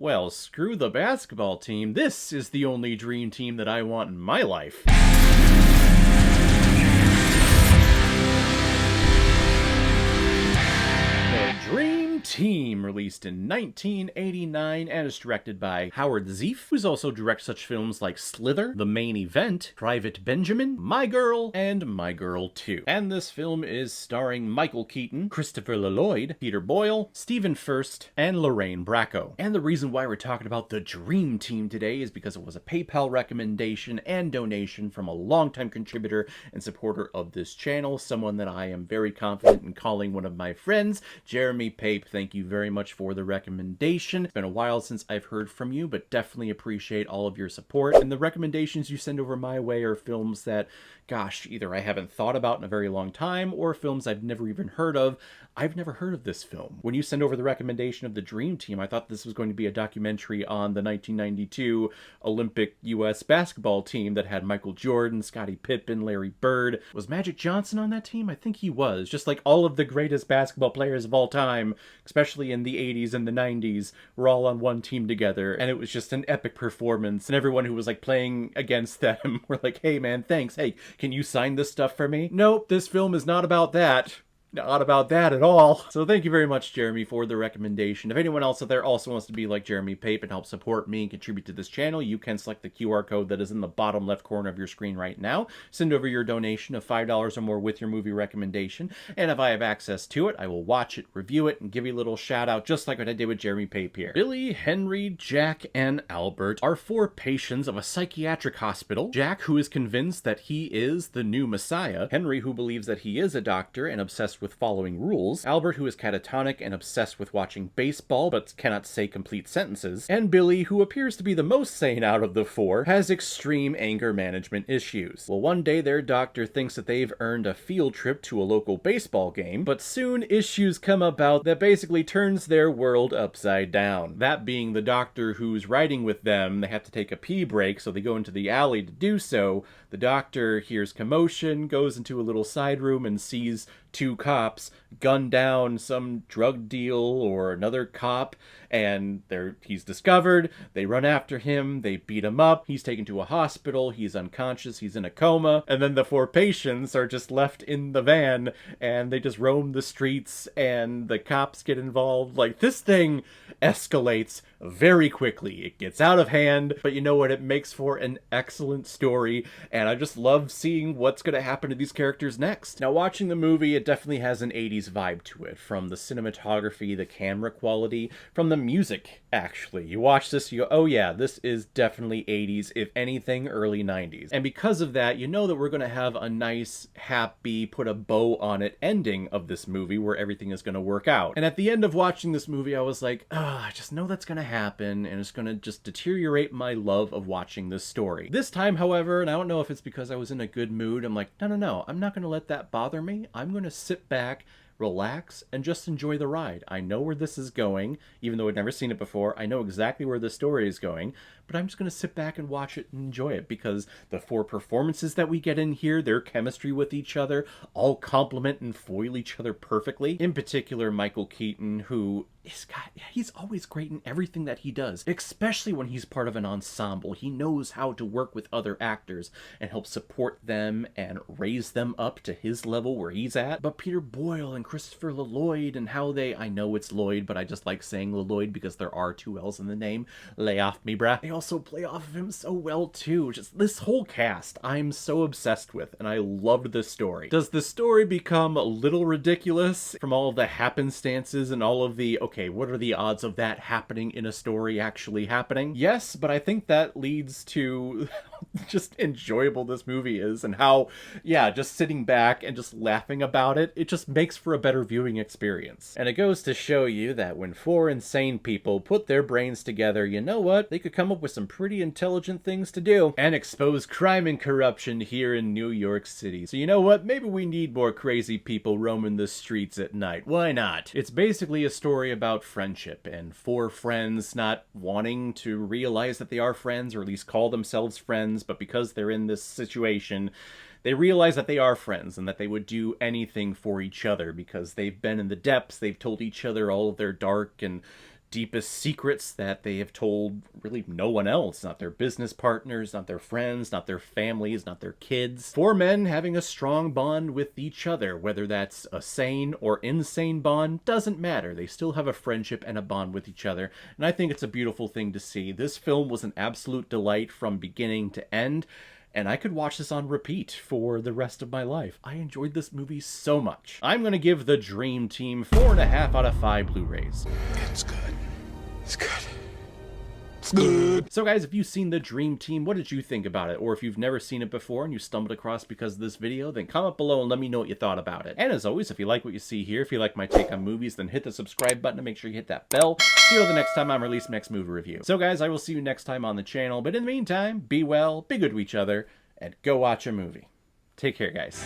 Well, screw the basketball team. This is the only dream team that I want in my life. Dream Team, released in 1989 and is directed by Howard Zieff, who's also directed such films like Slither, The Main Event, Private Benjamin, My Girl, and My Girl 2. And this film is starring Michael Keaton, Christopher Lloyd, Peter Boyle, Stephen Furst, and Lorraine Bracco. And the reason why we're talking about the Dream Team today is because it was a PayPal recommendation and donation from a longtime contributor and supporter of this channel, someone that I am very confident in calling one of my friends, Jeremy Pape. Thank you very much for the recommendation. It's been a while since I've heard from you, but definitely appreciate all of your support. And the recommendations you send over my way are films that, gosh, either I haven't thought about in a very long time or films I've never even heard of. I've never heard of this film. When you send over the recommendation of the Dream Team, I thought this was going to be a documentary on the 1992 Olympic U.S. basketball team that had Michael Jordan, Scottie Pippen, Larry Bird. Was Magic Johnson on that team? I think he was. Just like all of the greatest basketball players of all time, especially in the 80s and the 90s, were all on one team together, and it was just an epic performance, and everyone who was like playing against them were like, hey man, thanks, hey, can you sign this stuff for me? Nope, this film is not about that. Not about that at all. So thank you very much, Jeremy, for the recommendation. If anyone else out there also wants to be like Jeremy Pape and help support me and contribute to this channel, you can select the QR code that is in the bottom left corner of your screen right now. Send over your donation of $5 or more with your movie recommendation, and if I have access to it, I will watch it, review it, and give you a little shout out, just like what I did with Jeremy Pape here. Billy, Henry, Jack, and Albert are 4 patients of a psychiatric hospital. Jack, who is convinced that he is the new Messiah. Henry, who believes that he is a doctor and obsessed with following rules. Albert, who is catatonic and obsessed with watching baseball but cannot say complete sentences. And Billy, who appears to be the most sane out of the 4, has extreme anger management issues. Well, one day their doctor thinks that they've earned a field trip to a local baseball game, but soon issues come about that basically turns their world upside down. That being the doctor who's riding with them, they have to take a pee break, so they go into the alley to do so. The doctor hears commotion, goes into a little side room, and sees 2 cops gun down some drug deal or another cop, and he's discovered. They run after him, they beat him up, he's taken to a hospital, he's unconscious, he's in a coma, and then the 4 patients are just left in the van, and they just roam the streets, and the cops get involved. Like, this thing escalates very quickly. It gets out of hand, but you know what? It makes for an excellent story, and I just love seeing what's going to happen to these characters next. Now, watching the movie, it definitely has an 80s vibe to it, from the cinematography, the camera quality, from the music, actually. You watch this, you go, oh yeah, this is definitely 80s, if anything, early 90s. And because of that, you know that we're going to have a nice, happy, put a bow on it ending of this movie where everything is going to work out. And at the end of watching this movie, I was like, I just know that's going to happen, and it's going to just deteriorate my love of watching this story. This time, however, and I don't know if it's because I was in a good mood, I'm like, no, I'm not going to let that bother me. I'm going to sit back, relax, and just enjoy the ride. I know where this is going, even though I'd never seen it before. I know exactly where the story is going, but I'm just going to sit back and watch it and enjoy it, because the 4 performances that we get in here, their chemistry with each other, all complement and foil each other perfectly. In particular, Michael Keaton, who he's always great in everything that he does, especially when he's part of an ensemble. He knows how to work with other actors and help support them and raise them up to his level where he's at. But Peter Boyle and Christopher Lloyd, and how I know it's Lloyd, but I just like saying Lloyd because there are 2 L's in the name. Lay off me, brah. They also play off of him so well too. Just this whole cast I'm so obsessed with, and I loved this story. Does the story become a little ridiculous from all of the happenstances and all of the, okay, what are the odds of that happening in a story actually happening? Yes, but I think that leads to just enjoyable this movie is, and how, yeah, just sitting back and just laughing about it, it just makes for a better viewing experience. And it goes to show you that when 4 insane people put their brains together, you know what? They could come up with some pretty intelligent things to do and expose crime and corruption here in New York City. So you know what? Maybe we need more crazy people roaming the streets at night. Why not? It's basically a story about friendship and 4 friends not wanting to realize that they are friends, or at least call themselves friends, but because they're in this situation, they realize that they are friends and that they would do anything for each other because they've been in the depths. They've told each other all of their dark and deepest secrets that they have told really no one else. Not their business partners, not their friends, not their families, not their kids. 4 men having a strong bond with each other, whether that's a sane or insane bond, doesn't matter. They still have a friendship and a bond with each other, and I think it's a beautiful thing to see. This film was an absolute delight from beginning to end, and I could watch this on repeat for the rest of my life. I enjoyed this movie so much. I'm gonna give The Dream Team 4.5 out of 5 Blu-rays. It's good. It's good. It's good. So guys, if you've seen The Dream Team, what did you think about it? Or if you've never seen it before and you stumbled across because of this video, then comment below and let me know what you thought about it. And as always, if you like what you see here, if you like my take on movies, then hit the subscribe button and make sure you hit that bell. See you the next time I'm releasing my next movie review. So guys, I will see you next time on the channel, but in the meantime, be well, be good to each other, and go watch a movie. Take care, guys.